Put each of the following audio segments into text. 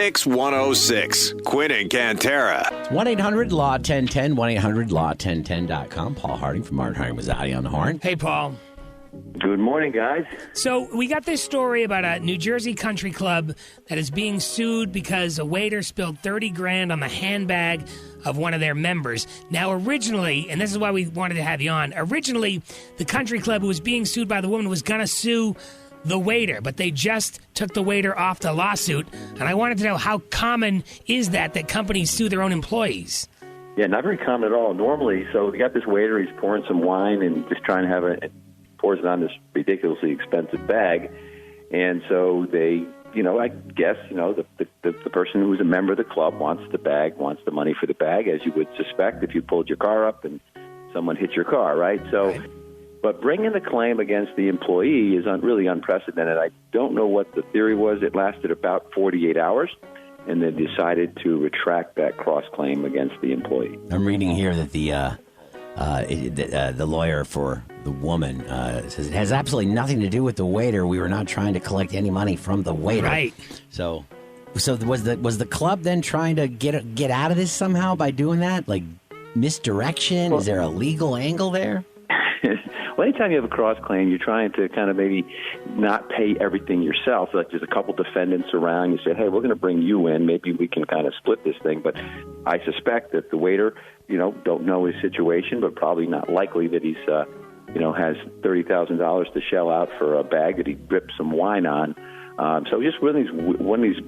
PYX106. Quinn and Cantera. 1-800-LAW-1010, 1-800-LAW-1010.com. Paul Harding from Mazzotti on the horn. Hey, Paul. Good morning, guys. So we got this story about a New Jersey country club that is being sued because a waiter spilled $30,000 on the handbag of one of their members. Now, originally, and this is why we wanted to have you on, originally, the country club who was being sued by the woman was going to sue the waiter, but they just took the waiter off the lawsuit. And I wanted to know, how common is that companies sue their own employees? Yeah, not very common at all. Normally, so we got this waiter, he's pouring some wine and just trying to have pours it on this ridiculously expensive bag. And so they, I guess, the person who's a member of the club wants the bag, wants the money for the bag, as you would suspect if you pulled your car up and someone hit your car, right? So, but bringing the claim against the employee is really unprecedented. I don't know what the theory was. It lasted about 48 hours, and they decided to retract that cross-claim against the employee. I'm reading here that the lawyer for the woman says it has absolutely nothing to do with the waiter. We were not trying to collect any money from the waiter. Right. So was the club then trying to get out of this somehow by doing that? Like misdirection? Is there a legal angle there? Well, anytime you have a cross-claim, you're trying to kind of maybe not pay everything yourself. Like there's a couple defendants around. You say, hey, we're going to bring you in. Maybe we can kind of split this thing. But I suspect that the waiter, don't know his situation, but probably not likely that he's, has $30,000 to shell out for a bag that he dripped some wine on. So just one of these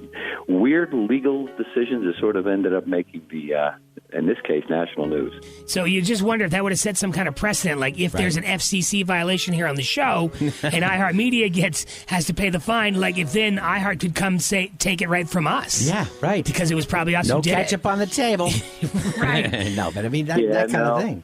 weird legal decisions that sort of ended up making the, in this case, national news. So you just wonder if that would have set some kind of precedent, like if there's an FCC violation here on the show and iHeartMedia has to pay the fine, like if then iHeart could come take it right from us. Yeah, right. Because it was probably us who did it. No ketchup on the table. Right. No, but I mean, that kind of thing.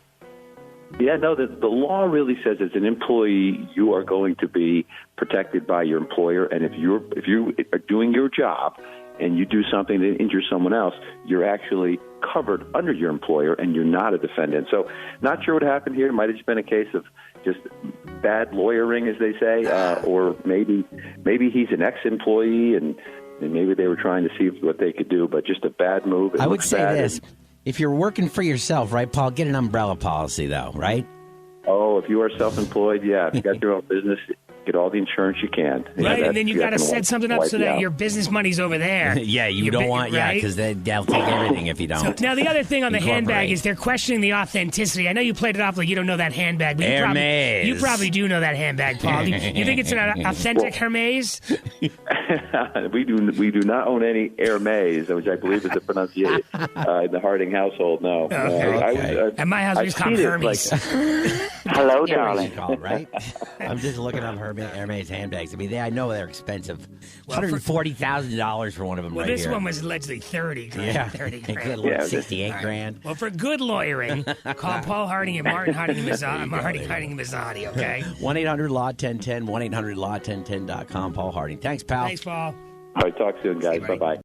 Yeah, no, the law really says as an employee, you are going to be protected by your employer. And if you are doing your job and you do something that injures someone else, you're actually covered under your employer and you're not a defendant. So not sure what happened here. It might have just been a case of just bad lawyering, as they say, or maybe he's an ex-employee and maybe they were trying to see what they could do, but just a bad move. I would say this. If you're working for yourself, right, Paul, get an umbrella policy, though, right? Oh, if you are self-employed, yeah. If you got your own business, get all the insurance you can. Right, and then you got to set something up so that your business money's over there. Yeah, you don't want, because they'll take everything if you don't. So, now, the other thing on the handbag is they're questioning the authenticity. I know you played it off like you don't know that handbag. But you probably do know that handbag, Paul. You think it's an authentic Hermes? We do not own any Hermes, which I believe is the pronunciation in the Harding household. No. Okay. At my house, we just call it Hermes. Hello, darling. Right? I'm just looking up Hermes handbags. I mean, I know they're expensive. $140,000 for one of them right here. Well, this one was allegedly $30,000. Yeah. $30,000. $68,000. Well, for good lawyering, call Paul Harding and Martin Harding and Mazzotti, okay? 1-800-LAW-1010, 1-800-LAW-1010.com. Paul Harding. Thanks, pal. Thanks, Paul. All right, talk soon, guys. Bye-bye.